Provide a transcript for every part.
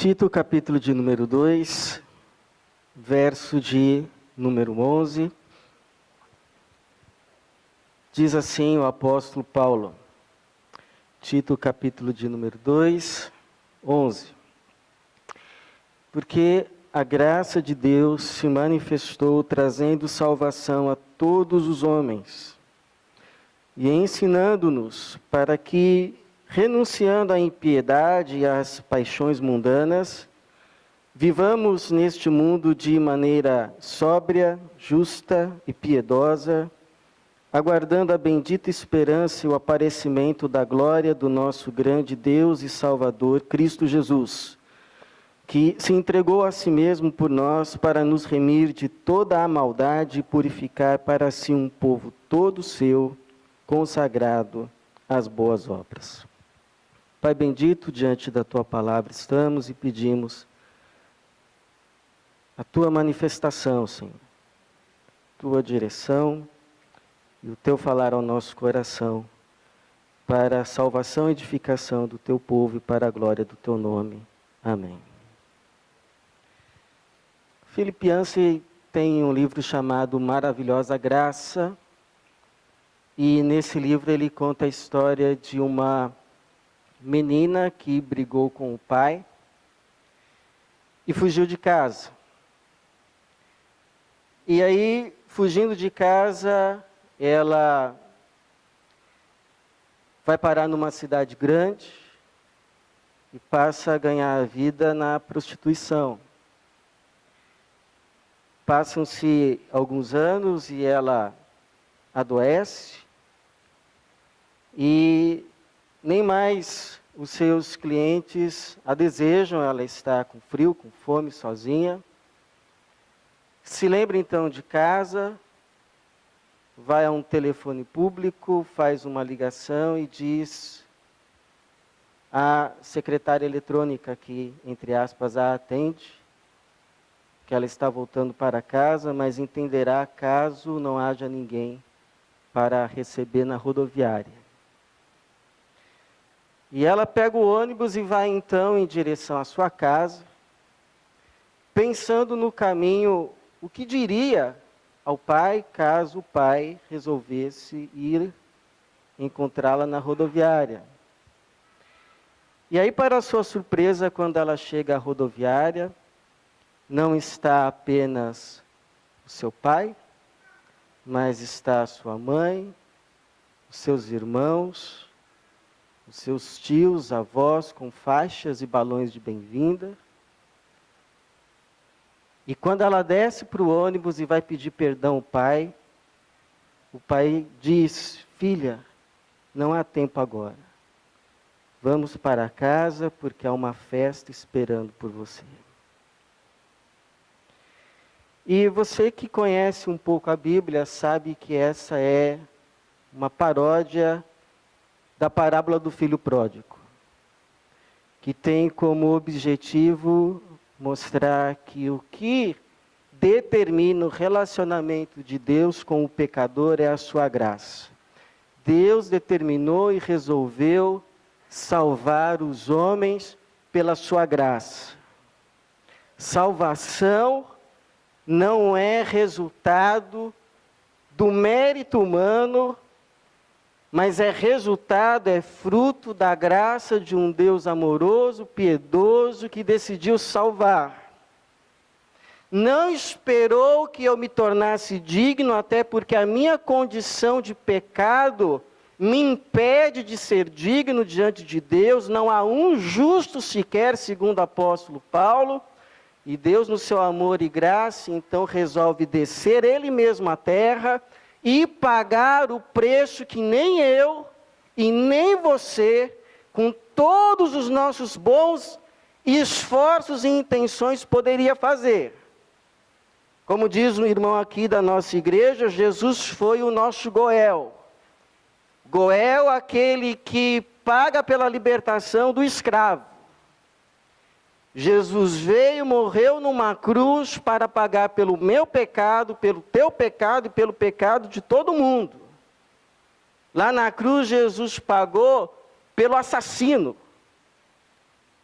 Tito, capítulo de número 2, verso de número 11. Diz assim o apóstolo Paulo. Tito, capítulo de número 2, 11. Porque a graça de Deus se manifestou trazendo salvação a todos os homens e ensinando-nos para que, renunciando à impiedade e às paixões mundanas, vivamos neste mundo de maneira sóbria, justa e piedosa, aguardando a bendita esperança e o aparecimento da glória do nosso grande Deus e Salvador, Cristo Jesus, que se entregou a si mesmo por nós para nos remir de toda a maldade e purificar para si um povo todo seu, consagrado às boas obras. Pai bendito, diante da Tua palavra estamos e pedimos a Tua manifestação, Senhor, Tua direção e o Teu falar ao nosso coração, para a salvação e edificação do Teu povo e para a glória do Teu nome. Amém. Philip Yancey tem um livro chamado Maravilhosa Graça, e nesse livro ele conta a história de uma menina que brigou com o pai e fugiu de casa. E aí, fugindo de casa, ela vai parar numa cidade grande e passa a ganhar a vida na prostituição. Passam-se alguns anos e ela adoece e nem mais os seus clientes a desejam, ela está com frio, com fome, sozinha. Se lembra então de casa, vai a um telefone público, faz uma ligação e diz à secretária eletrônica que, entre aspas, a atende, que ela está voltando para casa, mas entenderá caso não haja ninguém para receber na rodoviária. E ela pega o ônibus e vai então em direção à sua casa, pensando no caminho, o que diria ao pai, caso o pai resolvesse ir encontrá-la na rodoviária. E aí, para sua surpresa, quando ela chega à rodoviária, não está apenas o seu pai, mas está a sua mãe, os seus irmãos, os seus tios, avós, com faixas e balões de bem-vinda. E quando ela desce para o ônibus e vai pedir perdão ao pai, o pai diz: filha, não há tempo agora. Vamos para casa porque há uma festa esperando por você. E você que conhece um pouco a Bíblia sabe que essa é uma paródia da parábola do filho pródigo, que tem como objetivo mostrar que o que determina o relacionamento de Deus com o pecador é a sua graça. Deus determinou e resolveu salvar os homens pela sua graça. Salvação não é resultado do mérito humano, mas é resultado, é fruto da graça de um Deus amoroso, piedoso, que decidiu salvar. Não esperou que eu me tornasse digno, até porque a minha condição de pecado me impede de ser digno diante de Deus. Não há um justo sequer, segundo o apóstolo Paulo. E Deus, no seu amor e graça, então resolve descer Ele mesmo à terra e pagar o preço que nem eu e nem você, com todos os nossos bons esforços e intenções, poderia fazer. Como diz um irmão aqui da nossa igreja, Jesus foi o nosso Goel. Goel, aquele que paga pela libertação do escravo. Jesus veio, morreu numa cruz para pagar pelo meu pecado, pelo teu pecado e pelo pecado de todo mundo. Lá na cruz, Jesus pagou pelo assassino.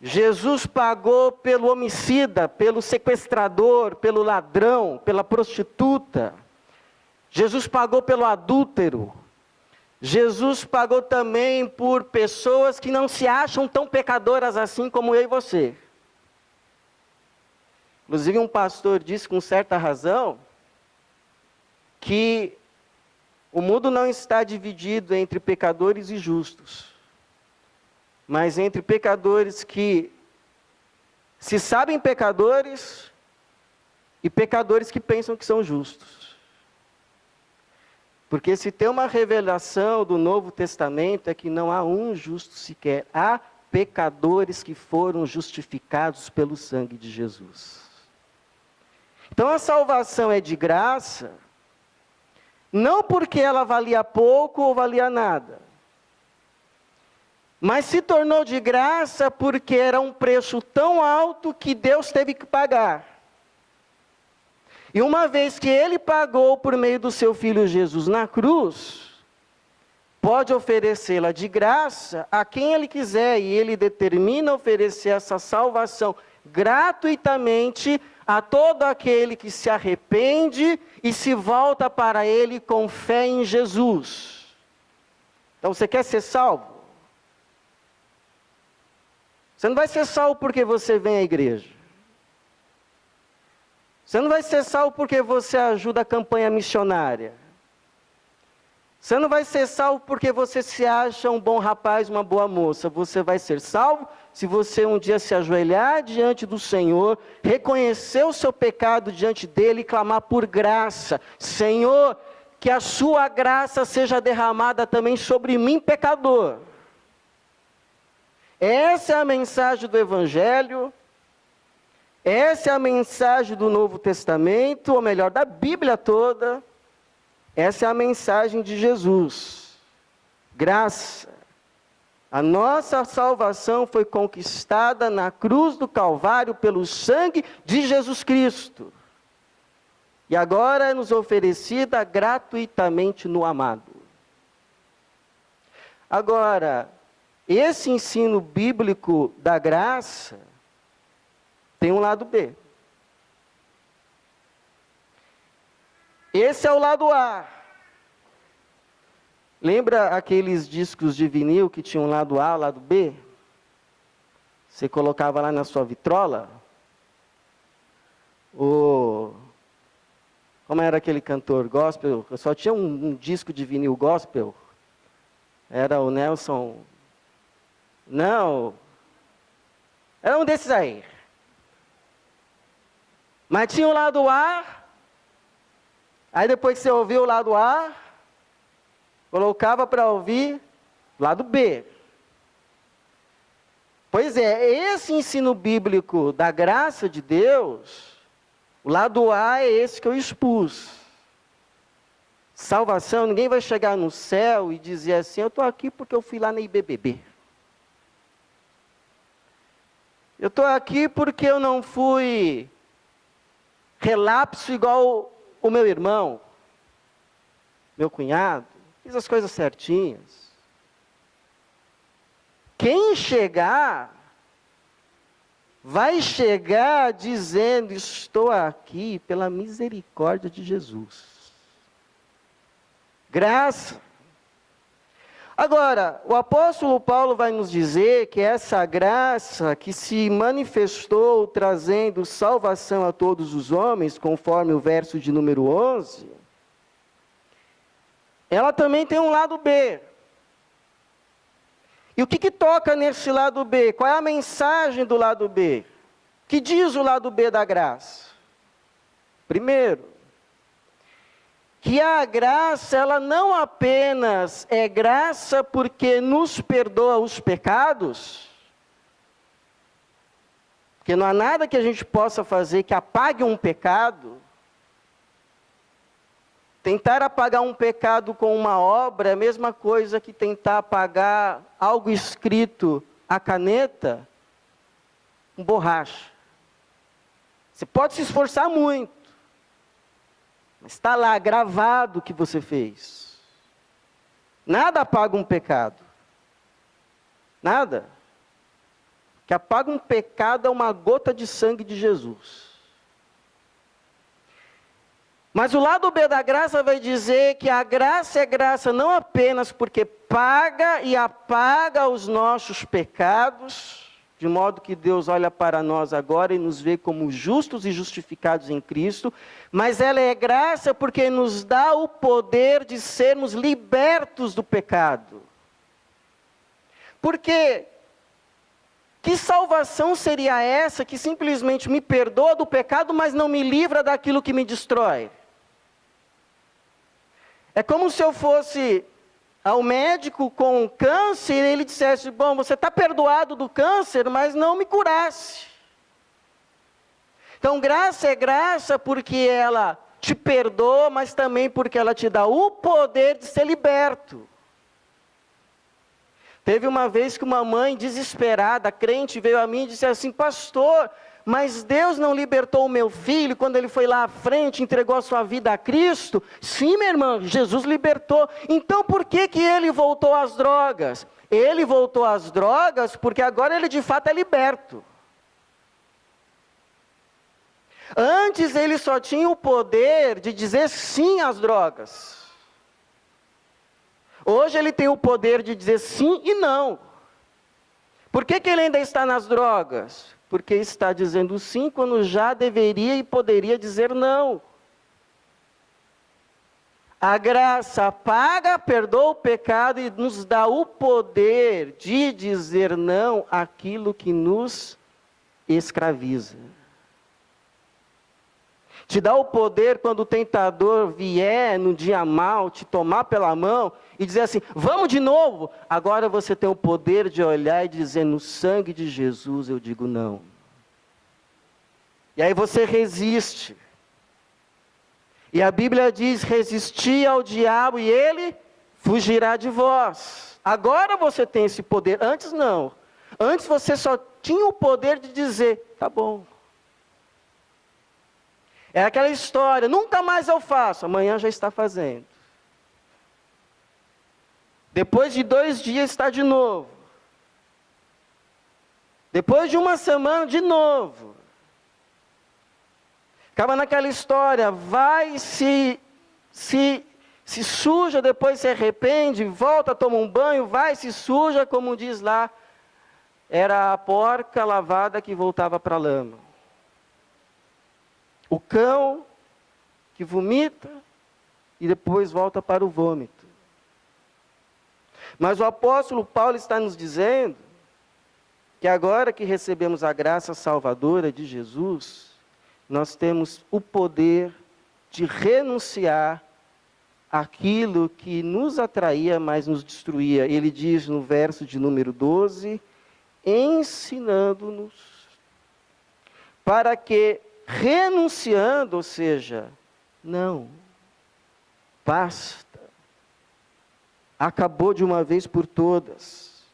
Jesus pagou pelo homicida, pelo sequestrador, pelo ladrão, pela prostituta. Jesus pagou pelo adúltero. Jesus pagou também por pessoas que não se acham tão pecadoras assim como eu e você. Inclusive um pastor disse com certa razão que o mundo não está dividido entre pecadores e justos, mas entre pecadores que se sabem pecadores e pecadores que pensam que são justos. Porque se tem uma revelação do Novo Testamento é que não há um justo sequer. Há pecadores que foram justificados pelo sangue de Jesus. Então a salvação é de graça, não porque ela valia pouco ou valia nada, mas se tornou de graça porque era um preço tão alto que Deus teve que pagar. E uma vez que Ele pagou por meio do seu Filho Jesus na cruz, pode oferecê-la de graça a quem Ele quiser, e Ele determina oferecer essa salvação gratuitamente a todo aquele que se arrepende e se volta para Ele com fé em Jesus. Então você quer ser salvo? Você não vai ser salvo porque você vem à igreja. Você não vai ser salvo porque você ajuda a campanha missionária. Você não vai ser salvo porque você se acha um bom rapaz, uma boa moça. Você vai ser salvo se você um dia se ajoelhar diante do Senhor, reconhecer o seu pecado diante dEle e clamar por graça. Senhor, que a sua graça seja derramada também sobre mim, pecador. Essa é a mensagem do Evangelho. Essa é a mensagem do Novo Testamento, ou melhor, da Bíblia toda. Essa é a mensagem de Jesus. Graça. A nossa salvação foi conquistada na cruz do Calvário pelo sangue de Jesus Cristo. E agora é nos oferecida gratuitamente no amado. Agora, esse ensino bíblico da graça tem um lado B. Esse é o lado A. Lembra aqueles discos de vinil que tinham lado A, lado B? Você colocava lá na sua vitrola? Como era aquele cantor gospel? Só tinha um disco de vinil gospel. Era o Nelson. Não. Era um desses aí. Mas tinha o lado A, aí depois que você ouviu o lado A, colocava para ouvir lado B. Pois é, esse ensino bíblico da graça de Deus, o lado A é esse que eu expus. Salvação, ninguém vai chegar no céu e dizer assim, eu estou aqui porque eu fui lá na IBBB. Eu estou aqui porque eu não fui relapso igual o meu irmão, meu cunhado, fiz as coisas certinhas. Quem chegar, vai chegar dizendo, estou aqui pela misericórdia de Jesus. Graça. Agora, o apóstolo Paulo vai nos dizer que essa graça que se manifestou trazendo salvação a todos os homens, conforme o verso de número 11, ela também tem um lado B. E o que toca nesse lado B? Qual é a mensagem do lado B? O que diz o lado B da graça? Primeiro, que a graça, ela não apenas é graça porque nos perdoa os pecados, porque não há nada que a gente possa fazer que apague um pecado. Tentar apagar um pecado com uma obra é a mesma coisa que tentar apagar algo escrito à caneta com borracha. Você pode se esforçar muito, mas está lá gravado o que você fez. Nada apaga um pecado. Nada. que apaga um pecado é uma gota de sangue de Jesus. Mas o lado B da graça vai dizer que a graça é graça não apenas porque paga e apaga os nossos pecados, de modo que Deus olha para nós agora e nos vê como justos e justificados em Cristo, mas ela é graça porque nos dá o poder de sermos libertos do pecado. Porque que salvação seria essa que simplesmente me perdoa do pecado, mas não me livra daquilo que me destrói? É como se eu fosse ao médico com câncer e ele dissesse, bom, você está perdoado do câncer, mas não me curasse. Então, graça é graça porque ela te perdoa, mas também porque ela te dá o poder de ser liberto. Teve uma vez que uma mãe desesperada, crente, veio a mim e disse assim, pastor, mas Deus não libertou o meu filho quando ele foi lá à frente, entregou a sua vida a Cristo? Sim, minha irmã, Jesus libertou. Então por que ele voltou às drogas? Ele voltou às drogas porque agora ele de fato é liberto. Antes ele só tinha o poder de dizer sim às drogas. Hoje ele tem o poder de dizer sim e não. Por que ele ainda está nas drogas? Porque está dizendo sim quando já deveria e poderia dizer não. A graça apaga, perdoa o pecado e nos dá o poder de dizer não àquilo que nos escraviza. Te dá o poder quando o tentador vier no dia mau, te tomar pela mão e dizer assim, vamos de novo. Agora você tem o poder de olhar e dizer, no sangue de Jesus eu digo não. E aí você resiste. E a Bíblia diz, resisti ao diabo e ele fugirá de vós. Agora você tem esse poder, antes não. Antes você só tinha o poder de dizer, tá bom. É aquela história, nunca mais eu faço, amanhã já está fazendo. Depois de 2 dias está de novo. Depois de 1 semana, de novo. Acaba naquela história, vai, se suja, depois se arrepende, volta, toma um banho, vai, se suja, como diz lá, era a porca lavada que voltava para a lama. O cão que vomita e depois volta para o vômito. Mas o apóstolo Paulo está nos dizendo que agora que recebemos a graça salvadora de Jesus, nós temos o poder de renunciar àquilo que nos atraía, mas nos destruía. Ele diz no verso de número 12, ensinando-nos para que renunciando, ou seja, não, basta, acabou de uma vez por todas.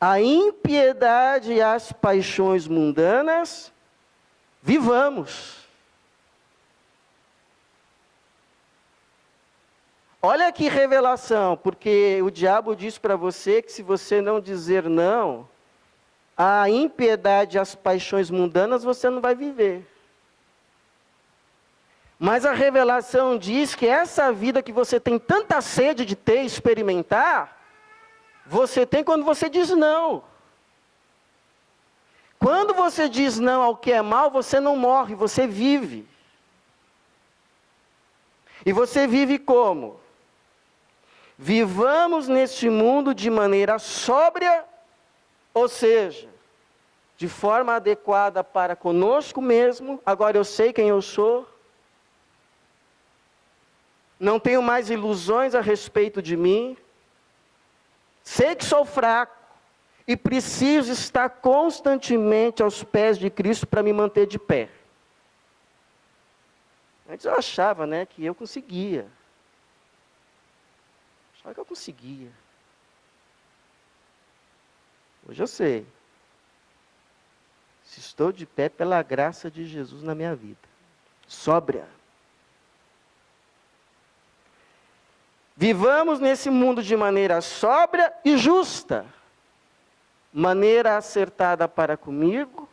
A impiedade e as paixões mundanas, vivamos. Olha que revelação, porque o diabo diz para você que se você não dizer não, a impiedade e as paixões mundanas você não vai viver. Mas a revelação diz que essa vida que você tem tanta sede de ter, experimentar, você tem quando você diz não. Quando você diz não ao que é mal, você não morre, você vive. E você vive como? Vivamos neste mundo de maneira sóbria, ou seja, de forma adequada para conosco mesmo. Agora eu sei quem eu sou. Não tenho mais ilusões a respeito de mim. Sei que sou fraco e preciso estar constantemente aos pés de Cristo para me manter de pé. Antes eu achava, que eu conseguia. Achava que eu conseguia. Hoje eu sei. Se estou de pé pela graça de Jesus na minha vida. Sóbria. Vivamos nesse mundo de maneira sóbria e justa. maneira acertada para comigo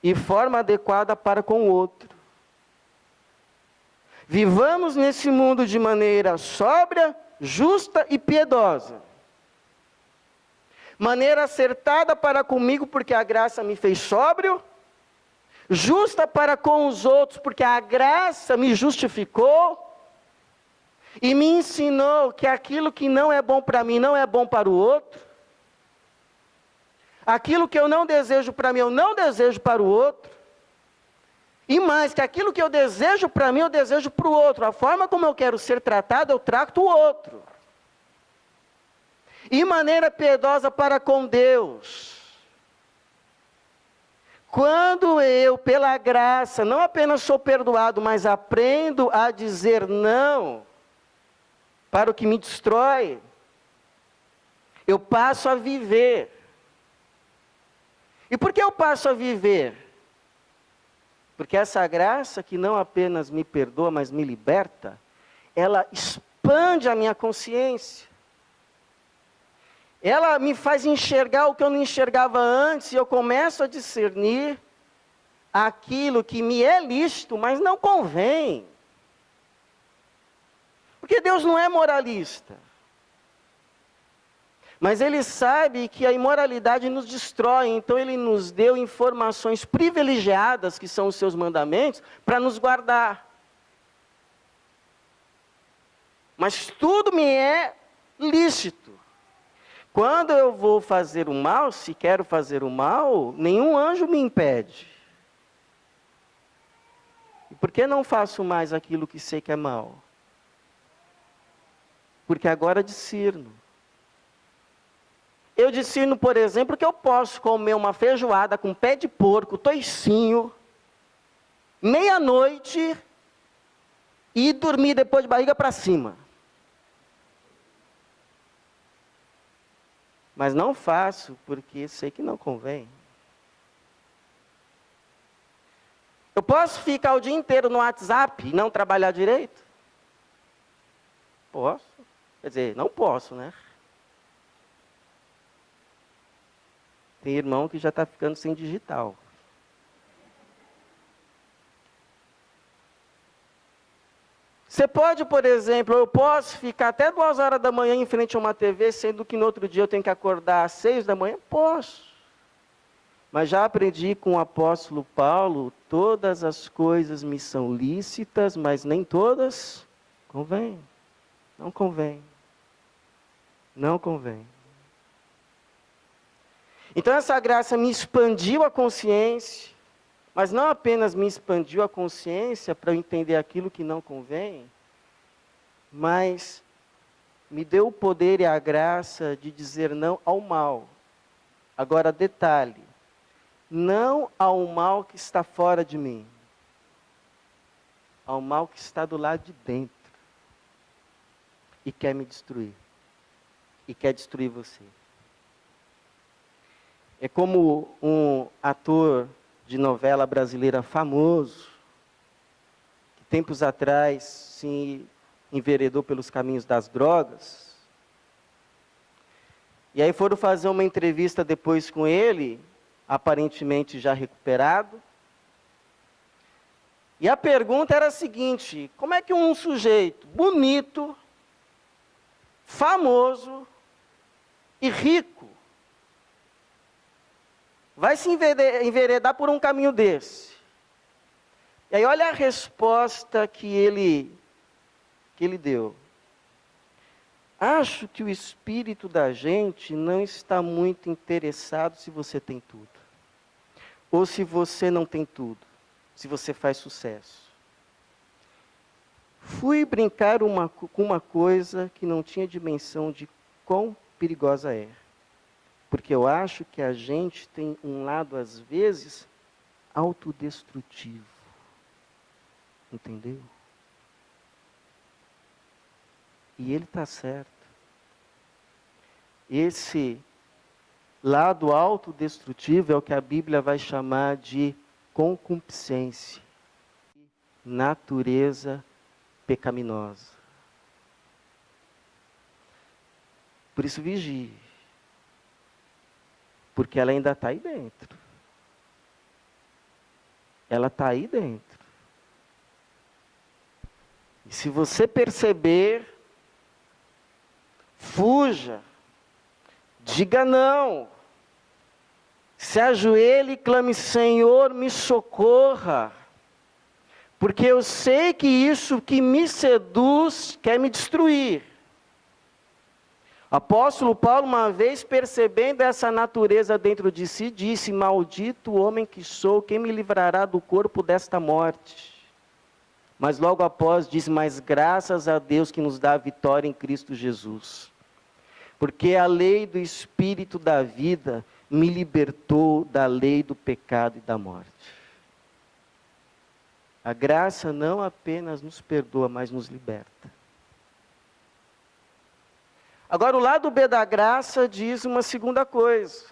e forma adequada para com o outro. Vivamos nesse mundo de maneira sóbria, justa e piedosa. Maneira acertada para comigo, porque a graça me fez sóbrio. Justa para com os outros, porque a graça me justificou. E me ensinou que aquilo que não é bom para mim, não é bom para o outro. Aquilo que eu não desejo para mim, eu não desejo para o outro. E mais, que aquilo que eu desejo para mim, eu desejo para o outro. A forma como eu quero ser tratado, eu trato o outro. E maneira piedosa para com Deus. Quando eu, pela graça, não apenas sou perdoado, mas aprendo a dizer não para o que me destrói, eu passo a viver. E por que eu passo a viver? Porque essa graça que não apenas me perdoa, mas me liberta, ela expande a minha consciência. Ela me faz enxergar o que eu não enxergava antes, e eu começo a discernir aquilo que me é lícito, mas não convém. Porque Deus não é moralista. Mas Ele sabe que a imoralidade nos destrói, então Ele nos deu informações privilegiadas, que são os seus mandamentos, para nos guardar. Mas tudo me é lícito. Quando eu vou fazer o mal, se quero fazer o mal, nenhum anjo me impede. E por que não faço mais aquilo que sei que é mal? Porque agora discerno. Eu discerno, por exemplo, que eu posso comer uma feijoada com pé de porco, toicinho, meia-noite, e dormir depois de barriga para cima. Mas não faço, porque sei que não convém. Eu posso ficar o dia inteiro no WhatsApp e não trabalhar direito? Posso. Quer dizer, não posso, né? Tem irmão que já está ficando sem digital. Você pode, por exemplo, eu posso ficar até 2 horas da manhã em frente a uma TV, sendo que no outro dia eu tenho que acordar às 6 da manhã? Posso. Mas já aprendi com o apóstolo Paulo, todas as coisas me são lícitas, mas nem todas convêm. Não convém. Não convém. Então essa graça me expandiu a consciência, mas não apenas me expandiu a consciência para eu entender aquilo que não convém, mas me deu o poder e a graça de dizer não ao mal. Agora, detalhe, não ao mal que está fora de mim, ao mal que está do lado de dentro e quer me destruir, e quer destruir você. É como um ator de novela brasileira famoso, que tempos atrás se enveredou pelos caminhos das drogas. E aí foram fazer uma entrevista depois com ele, aparentemente já recuperado. E a pergunta era a seguinte: como é que um sujeito bonito, famoso e rico vai se enveredar por um caminho desse? E aí olha a resposta que ele deu. Acho que o espírito da gente não está muito interessado se você tem tudo. Ou se você não tem tudo. Se você faz sucesso. Fui brincar com uma coisa que não tinha dimensão de quão perigosa é. Porque eu acho que a gente tem um lado, às vezes, autodestrutivo. Entendeu? E ele está certo. Esse lado autodestrutivo é o que a Bíblia vai chamar de concupiscência, natureza pecaminosa. Por isso vigie. Porque ela ainda está aí dentro. Ela está aí dentro. E se você perceber, fuja, diga não, se ajoelhe e clame: Senhor, me socorra, porque eu sei que isso que me seduz quer me destruir. O apóstolo Paulo, uma vez percebendo essa natureza dentro de si, disse: maldito o homem que sou, quem me livrará do corpo desta morte? Mas logo após diz: mas graças a Deus que nos dá a vitória em Cristo Jesus. Porque a lei do Espírito da vida me libertou da lei do pecado e da morte. A graça não apenas nos perdoa, mas nos liberta. Agora, o lado B da graça diz uma segunda coisa.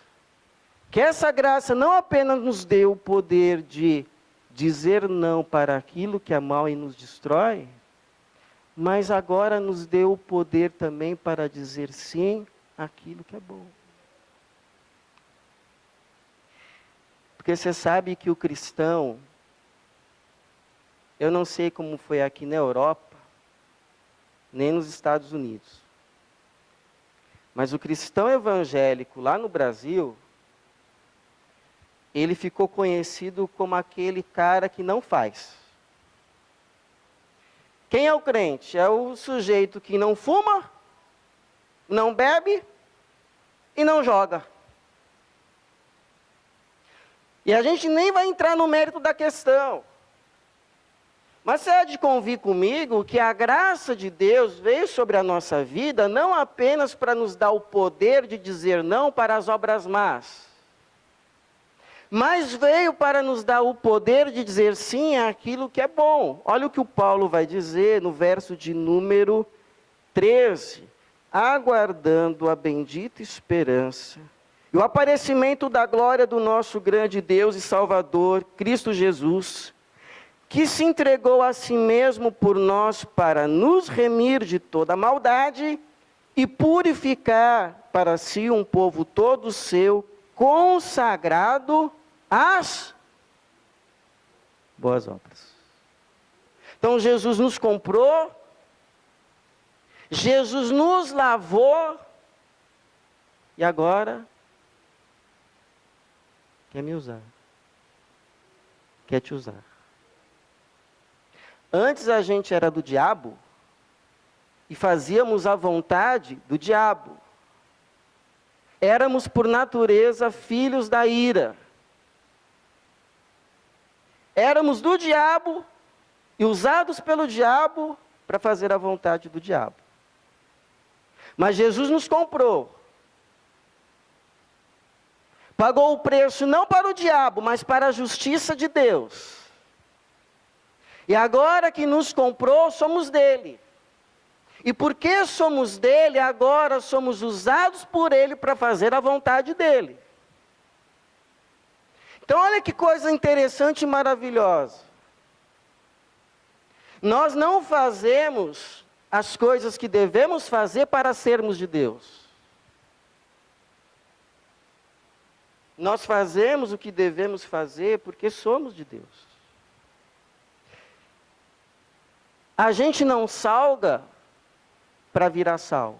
Que essa graça não apenas nos deu o poder de dizer não para aquilo que é mal e nos destrói, mas agora nos deu o poder também para dizer sim àquilo que é bom. Porque você sabe que o cristão, eu não sei como foi aqui na Europa, nem nos Estados Unidos, mas o cristão evangélico lá no Brasil, ele ficou conhecido como aquele cara que não faz. Quem é o crente? É o sujeito que não fuma, não bebe e não joga. E a gente nem vai entrar no mérito da questão. Mas você há de convir comigo que a graça de Deus veio sobre a nossa vida não apenas para nos dar o poder de dizer não para as obras más, mas veio para nos dar o poder de dizer sim àquilo que é bom. Olha o que o Paulo vai dizer no verso de número 13. Aguardando a bendita esperança e o aparecimento da glória do nosso grande Deus e Salvador, Cristo Jesus, que se entregou a si mesmo por nós para nos remir de toda maldade e purificar para si um povo todo seu, consagrado às boas obras. Então Jesus nos comprou, Jesus nos lavou, e agora quer me usar, quer te usar. Antes a gente era do diabo e fazíamos a vontade do diabo. Éramos por natureza filhos da ira. Éramos do diabo e usados pelo diabo para fazer a vontade do diabo. Mas Jesus nos comprou. Pagou o preço não para o diabo, mas para a justiça de Deus. E agora que nos comprou, somos dele. E porque somos dele, agora somos usados por ele para fazer a vontade dele. Então olha que coisa interessante e maravilhosa. Nós não fazemos as coisas que devemos fazer para sermos de Deus. Nós fazemos o que devemos fazer porque somos de Deus. A gente não salga para virar sal.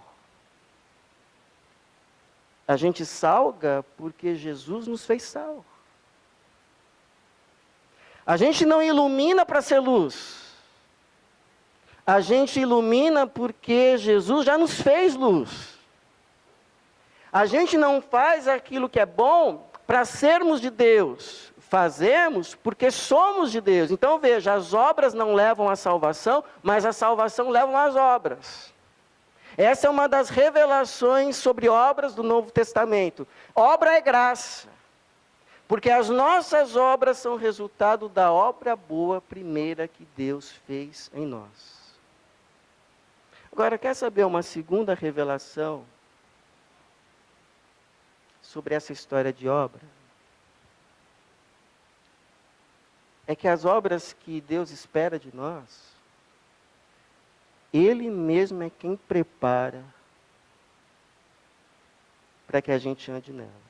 A gente salga porque Jesus nos fez sal. A gente não ilumina para ser luz. A gente ilumina porque Jesus já nos fez luz. A gente não faz aquilo que é bom para sermos de Deus. Fazemos porque somos de Deus. Então veja, as obras não levam à salvação, mas a salvação leva às obras. Essa é uma das revelações sobre obras do Novo Testamento. Obra é graça, porque as nossas obras são resultado da obra boa primeira que Deus fez em nós. Agora, quer saber uma segunda revelação sobre essa história de obra? É que as obras que Deus espera de nós, Ele mesmo é quem prepara para que a gente ande nela.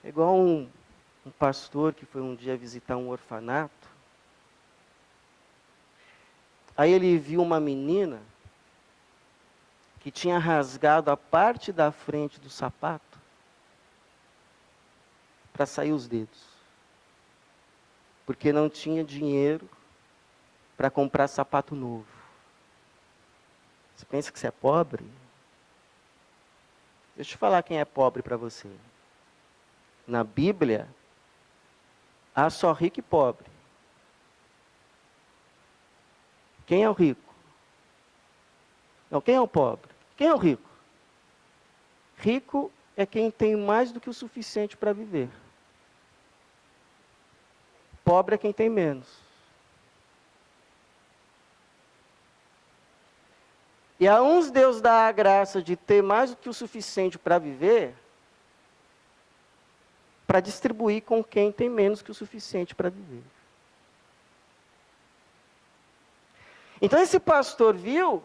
É igual um pastor que foi um dia visitar um orfanato. Aí ele viu uma menina que tinha rasgado a parte da frente do sapato para sair os dedos. Porque não tinha dinheiro para comprar sapato novo. Você pensa que você é pobre? Deixa eu falar quem é pobre para você. Na Bíblia, há só rico e pobre. Quem é o rico? Não, quem é o pobre? Quem é o rico? Rico é quem tem mais do que o suficiente para viver. Pobre é quem tem menos. E a uns Deus dá a graça de ter mais do que o suficiente para viver, para distribuir com quem tem menos que o suficiente para viver. Então esse pastor viu,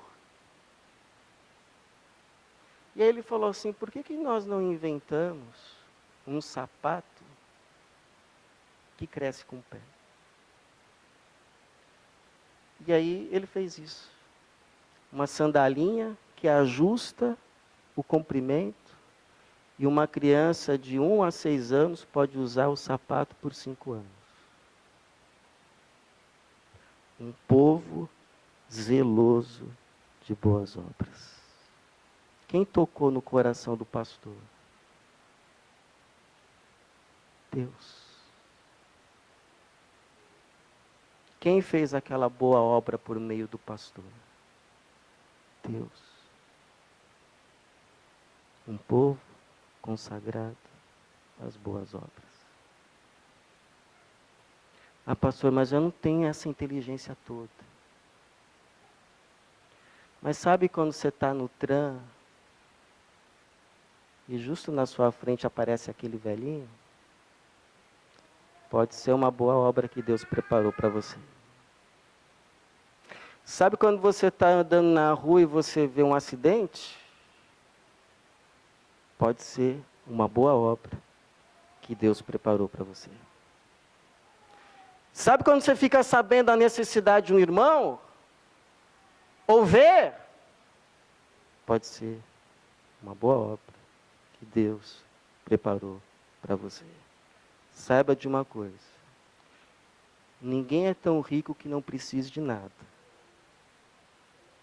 e aí ele falou assim, por que nós não inventamos um sapato que cresce com o pé? E aí ele fez isso. Uma sandalinha que ajusta o comprimento, e uma criança de 1 a 6 anos pode usar o sapato por 5 anos. Um povo zeloso de boas obras. Quem tocou no coração do pastor? Deus. Quem fez aquela boa obra por meio do pastor? Deus. Um povo consagrado às boas obras. Ah, pastor, mas eu não tenho essa inteligência toda. Mas sabe quando você está no tram e justo na sua frente aparece aquele velhinho? Pode ser uma boa obra que Deus preparou para você. Sabe quando você está andando na rua e você vê um acidente? Pode ser uma boa obra que Deus preparou para você. Sabe quando você fica sabendo da necessidade de um irmão? Ou ver? Pode ser uma boa obra que Deus preparou para você. Saiba de uma coisa. Ninguém é tão rico que não precise de nada.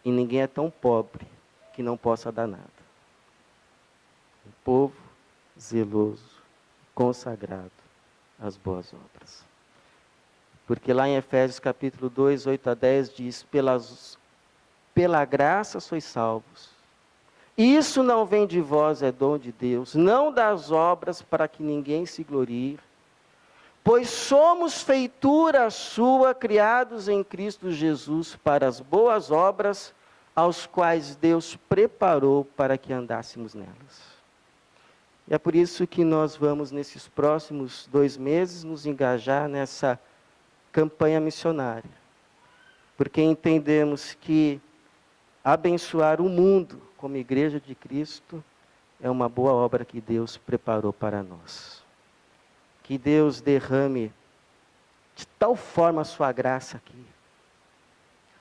E ninguém é tão pobre que não possa dar nada. Um povo zeloso, consagrado às boas obras. Porque lá em Efésios capítulo 2, 8 a 10 diz, pela graça sois salvos. Isso não vem de vós, é dom de Deus, não das obras para que ninguém se glorie. Pois somos feitura sua, criados em Cristo Jesus para as boas obras, aos quais Deus preparou para que andássemos nelas. E é por isso que nós vamos, nesses próximos 2 meses, nos engajar nessa campanha missionária. Porque entendemos que abençoar o mundo como igreja de Cristo é uma boa obra que Deus preparou para nós. Que Deus derrame de tal forma a sua graça aqui.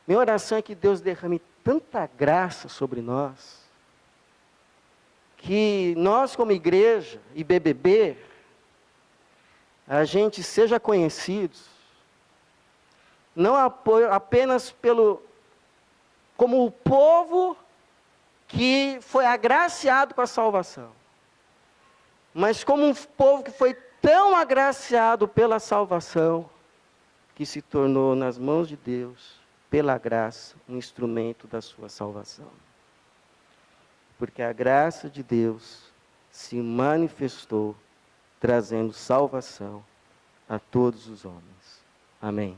Minha oração é que Deus derrame tanta graça sobre nós, que nós como igreja e BBB, a gente seja conhecidos, não apenas como o povo que foi agraciado com a salvação, mas como um povo que foi tão agraciado pela salvação, que se tornou nas mãos de Deus, pela graça, um instrumento da sua salvação. Porque a graça de Deus se manifestou, trazendo salvação a todos os homens. Amém.